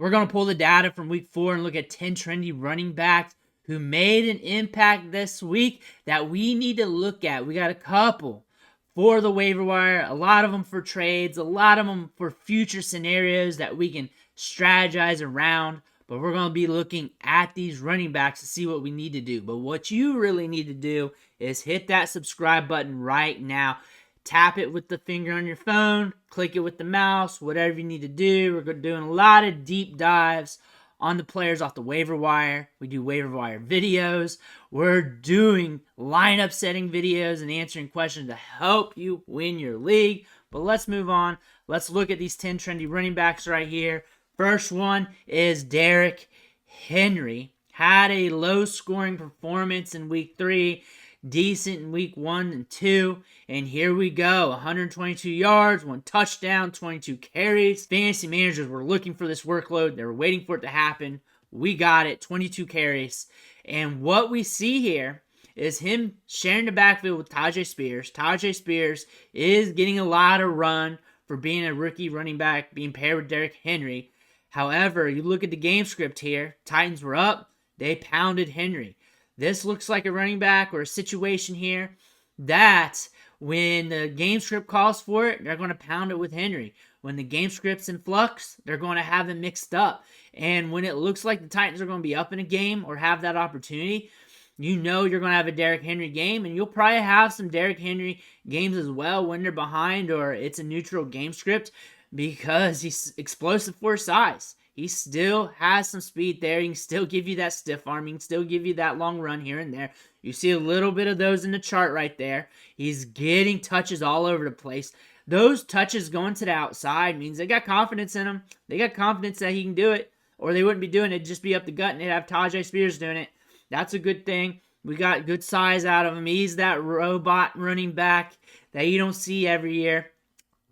We're going to pull the data from week 4 and look at 10 trendy running backs who made an impact this week that we need to look at. We got a couple for the waiver wire, a lot of them for trades, a lot of them for future scenarios that we can strategize around. But we're going to be looking at these running backs to see what we need to do. But what you really need to do is hit that subscribe button right now. Tap it with the finger on your phone, click it with the mouse, whatever you need to do. We're doing a lot of deep dives on the players off the waiver wire. We do waiver wire videos. We're doing lineup setting videos and answering questions to help you win your league. But let's move on. Let's look at these 10 trendy running backs right here. First one is Derrick Henry. Had a low scoring performance in week 3. Decent in week 1 and 2. And here we go. 122 yards, 1 touchdown, 22 carries. Fantasy managers were looking for this workload. They were waiting for it to happen. We got it. 22 carries. And what we see here is him sharing the backfield with Tyjae Spears. Tyjae Spears is getting a lot of run for being a rookie running back, being paired with Derrick Henry. However, you look at the game script here. Titans were up. They pounded Henry. This looks like a running back or a situation here that when the game script calls for it, they're going to pound it with Henry. When the game script's in flux, they're going to have them mixed up. And when it looks like the Titans are going to be up in a game or have that opportunity, you know you're going to have a Derrick Henry game, and you'll probably have some Derrick Henry games as well when they're behind or it's a neutral game script because he's explosive for his size. He still has some speed there. He can still give you that stiff arm. He can still give you that long run here and there. You see a little bit of those in the chart right there. He's getting touches all over the place. Those touches going to the outside means they got confidence in him. They got confidence that he can do it, or they wouldn't be doing it. It'd just be up the gut, and they'd have Tyjae Spears doing it. That's a good thing. We got good size out of him. He's that robot running back that you don't see every year.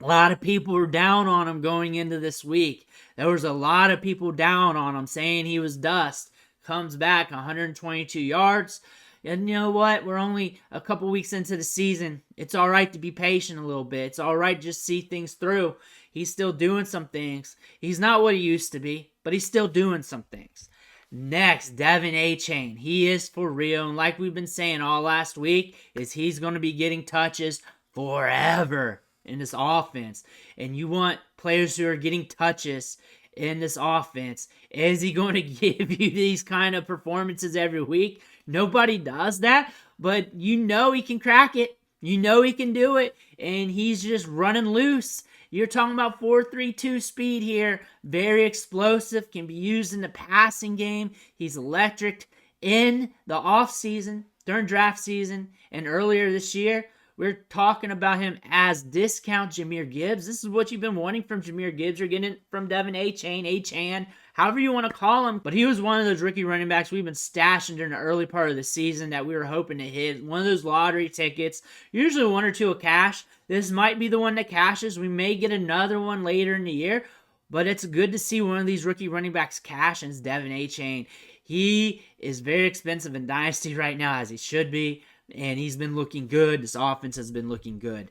A lot of people were down on him going into this week. There was a lot of people down on him saying he was dust. Comes back 122 yards. And you know what? We're only a couple weeks into the season. It's all right to be patient a little bit. It's all right to just see things through. He's still doing some things. He's not what he used to be, but he's still doing some things. Next, De'Von Achane. He is for real. And like we've been saying all last week, is he's going to be getting touches forever in this offense. And you want players who are getting touches in this offense. Is he going to give you these kind of performances every week? Nobody does that, but you know he can crack it. You know he can do it, and he's just running loose. You're talking about 4.32 speed here. Very explosive, can be used in the passing game. He's electric in the offseason, during draft season, and earlier this year. We're talking about him as discount Jahmyr Gibbs. This is what you've been wanting from Jahmyr Gibbs. You're getting it from De'Von Achane, however you want to call him. But he was one of those rookie running backs we've been stashing during the early part of the season that we were hoping to hit. One of those lottery tickets, usually 1 or 2 a cash. This might be the one that cashes. We may get another one later in the year. But it's good to see one of these rookie running backs cash, and it's De'Von Achane. He is very expensive in Dynasty right now, as he should be. And he's been looking good. This offense has been looking good.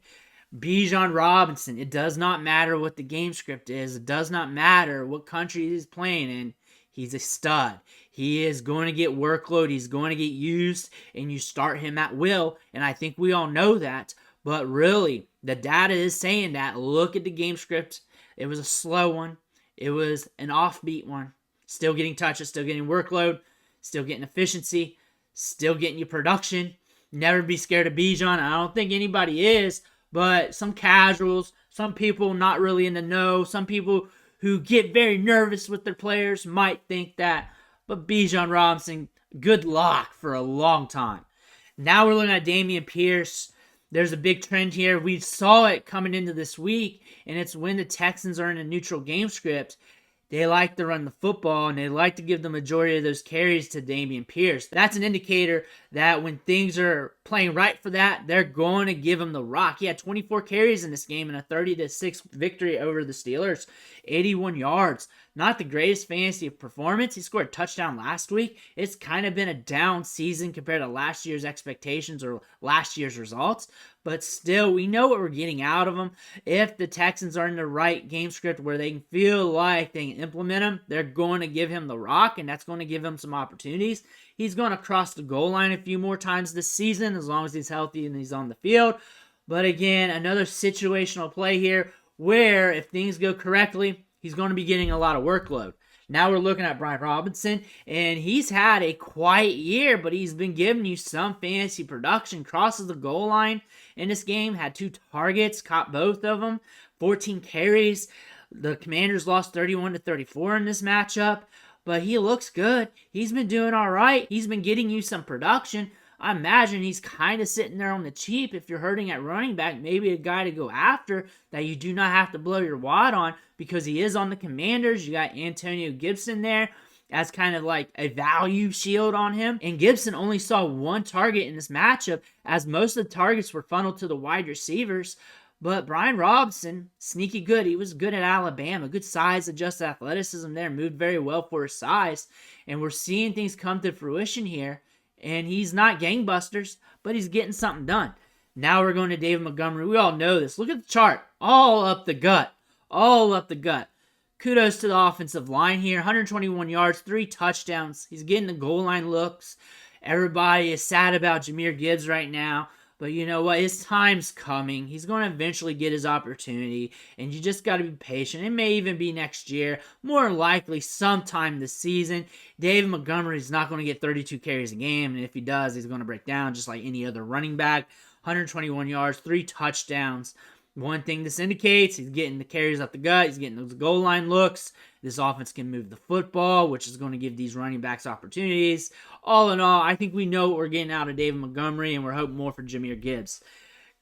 Bijan Robinson. It does not matter what the game script is. It does not matter what country he's playing in. He's a stud. He is going to get workload. He's going to get used. And you start him at will. And I think we all know that. But really, the data is saying that. Look at the game script. It was a slow one. It was an offbeat one. Still getting touches. Still getting workload. Still getting efficiency. Still getting you production. Never be scared of Bijan. I don't think anybody is, but some casuals, some people not really in the know, some people who get very nervous with their players might think that. But Bijan Robinson, good luck for a long time. Now we're looking at Dameon Pierce. There's a big trend here. We saw it coming into this week, and it's when the Texans are in a neutral game script. They like to run the football, and they like to give the majority of those carries to Dameon Pierce. That's an indicator that when things are playing right for that, they're going to give him the rock. He had 24 carries in this game and a 30-6 victory over the Steelers. 81 yards. not the greatest fantasy performance. He scored a touchdown last week. It's kind of been a down season compared to last year's expectations or last year's results. But still, we know what we're getting out of him. If the Texans are in the right game script where they can feel like they can implement him, they're going to give him the rock, and that's going to give him some opportunities. He's going to cross the goal line a few more times this season as long as he's healthy and he's on the field. But again, another situational play here where if things go correctly, he's going to be getting a lot of workload. Now we're looking at Brian Robinson, and he's had a quiet year, but he's been giving you some fantasy production. Crosses the goal line in this game, had 2 targets, caught both of them, 14 carries. The Commanders lost 31-34 in this matchup, but he looks good. He's been doing all right. He's been getting you some production. I imagine he's kind of sitting there on the cheap if you're hurting at running back. Maybe a guy to go after that you do not have to blow your wad on because he is on the Commanders. You got Antonio Gibson there as kind of like a value shield on him. And Gibson only saw 1 target in this matchup as most of the targets were funneled to the wide receivers. But Brian Robinson, sneaky good. He was good at Alabama. Good size, adjusted athleticism there. Moved very well for his size. And we're seeing things come to fruition here. And he's not gangbusters, but he's getting something done. Now we're going to David Montgomery. We all know this. Look at the chart. All up the gut. All up the gut. Kudos to the offensive line here. 121 yards, 3 touchdowns. He's getting the goal line looks. Everybody is sad about Jahmyr Gibbs right now. But you know what? His time's coming. He's going to eventually get his opportunity. And you just got to be patient. It may even be next year. More likely sometime this season. David Montgomery is not going to get 32 carries a game. And if he does, he's going to break down just like any other running back. 121 yards, 3 touchdowns. One thing this indicates, he's getting the carries up the gut. He's getting those goal line looks. This offense can move the football, which is going to give these running backs opportunities. All in all, I think we know what we're getting out of David Montgomery, and we're hoping more for Jahmyr Gibbs.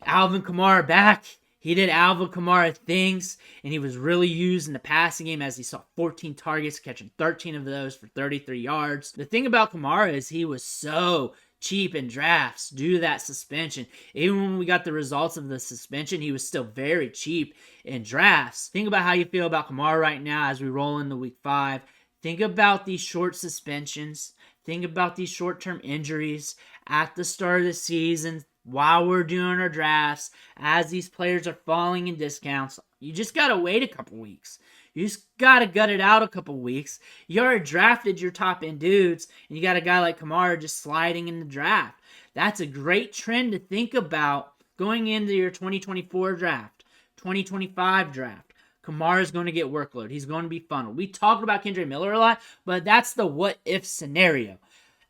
Alvin Kamara back. He did Alvin Kamara things, and he was really used in the passing game as he saw 14 targets, catching 13 of those for 33 yards. The thing about Kamara is he was so cheap in drafts due to that suspension. Even when we got the results of the suspension, he was still very cheap in drafts. Think about how you feel about Kamara right now as we roll into week 5. Think about these short suspensions. Think about these short-term injuries at the start of the season while we're doing our drafts as these players are falling in discounts. You just got to wait a couple weeks. You just got to gut it out a couple weeks. You already drafted your top-end dudes, and you got a guy like Kamara just sliding in the draft. That's a great trend to think about going into your 2024 draft, 2025 draft. Kamara's going to get workload. He's going to be funneled. We talked about Kendre Miller a lot, but that's the what-if scenario.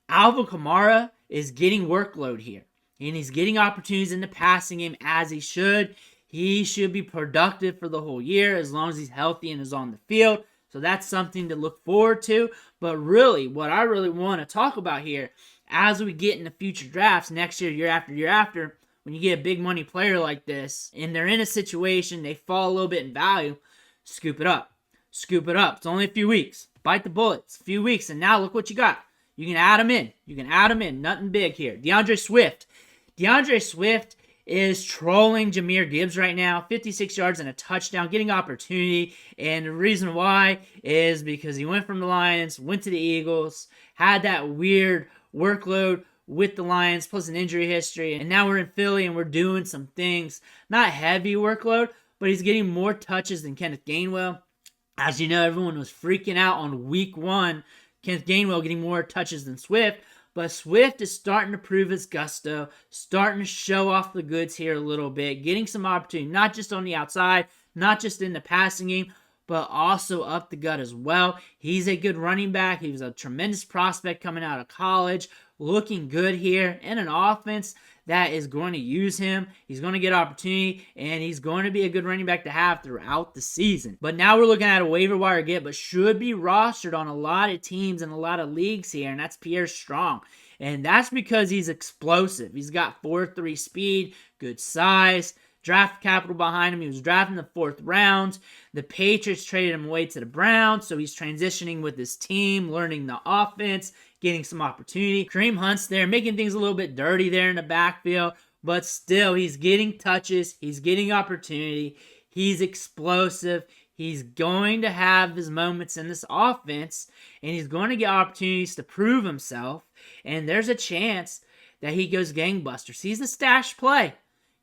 Alvin Kamara is getting workload here, and he's getting opportunities in the passing game as he should. He should be productive for the whole year as long as he's healthy and is on the field. So that's something to look forward to. But really, what I really want to talk about here, as we get into future drafts next year after, when you get a big money player like this, and they're in a situation, they fall a little bit in value, scoop it up. Scoop it up. It's only a few weeks. Bite the bullet. It's a few weeks, and now look what you got. You can add them in. Nothing big here. DeAndre Swift. DeAndre Swift is trolling Jahmyr Gibbs right now. 56 yards and a touchdown, getting opportunity. And the reason why is because he went from the Lions, went to the Eagles, had that weird workload with the Lions, plus an injury history. And now we're in Philly and we're doing some things. Not heavy workload, but he's getting more touches than Kenneth Gainwell. As you know, everyone was freaking out on week 1. Kenneth Gainwell getting more touches than Swift. But Swift is starting to prove his gusto, starting to show off the goods here a little bit, getting some opportunity, not just on the outside, not just in the passing game, but also up the gut as well. He's a good running back. He was a tremendous prospect coming out of college, looking good here in an offense that is going to use him. He's going to get opportunity, and he's going to be a good running back to have throughout the season. But now we're looking at a waiver wire get, but should be rostered on a lot of teams and a lot of leagues here, and that's Pierre Strong. And that's because he's explosive. He's got 4.3 speed, good size, draft capital behind him. He was drafted in the 4th round. The Patriots traded him away to the Browns, so he's transitioning with his team, learning the offense, getting some opportunity. Kareem Hunt's there, making things a little bit dirty there in the backfield, but still, he's getting touches. He's getting opportunity. He's explosive. He's going to have his moments in this offense, and he's going to get opportunities to prove himself, and there's a chance that he goes gangbusters. He's a stash play.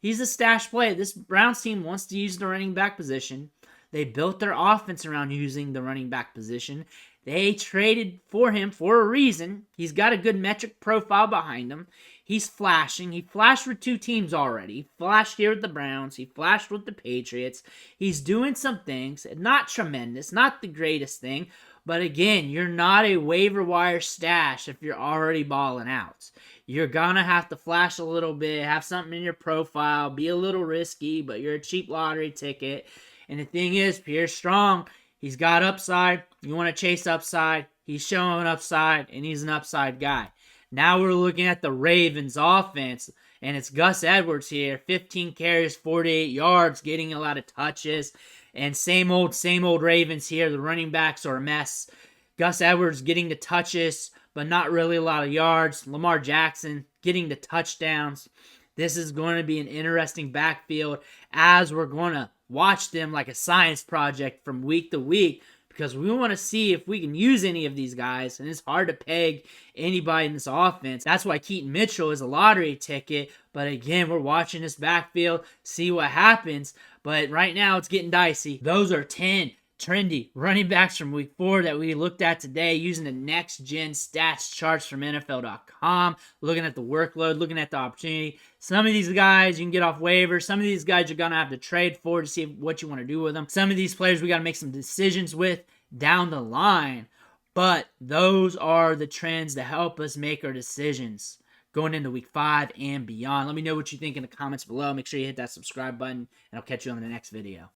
He's a stash play. This Browns team wants to use the running back position. They built their offense around using the running back position. They traded for him for a reason. He's got a good metric profile behind him. He's flashing. He flashed with 2 teams already. He flashed here with the Browns. He flashed with the Patriots. He's doing some things. Not tremendous. Not the greatest thing. But again, you're not a waiver wire stash if you're already balling out. You're going to have to flash a little bit, have something in your profile, be a little risky, but you're a cheap lottery ticket. And the thing is, Pierre Strong, he's got upside. You want to chase upside. He's showing upside, and he's an upside guy. Now we're looking at the Ravens offense, and it's Gus Edwards here. 15 carries, 48 yards, getting a lot of touches. And same old Ravens here. The running backs are a mess. Gus Edwards getting the touches, but not really a lot of yards. Lamar Jackson getting the touchdowns. This is going to be an interesting backfield as we're going to watch them like a science project from week to week, because we want to see if we can use any of these guys, and it's hard to peg anybody in this offense. That's why Keaton Mitchell is a lottery ticket, but again, we're watching this backfield, see what happens, but right now it's getting dicey. Those are 10 trendy running backs from week 4 that we looked at today using the next gen stats charts from NFL.com, looking at the workload, looking at the opportunity. Some of these guys you can get off waivers. Some of these guys you're going to have to trade for to see what you want to do with them. Some of these players we got to make some decisions with down the line. But those are the trends that help us make our decisions going into week 5 and beyond. Let me know what you think in the comments below. Make sure you hit that subscribe button, and I'll catch you on the next video.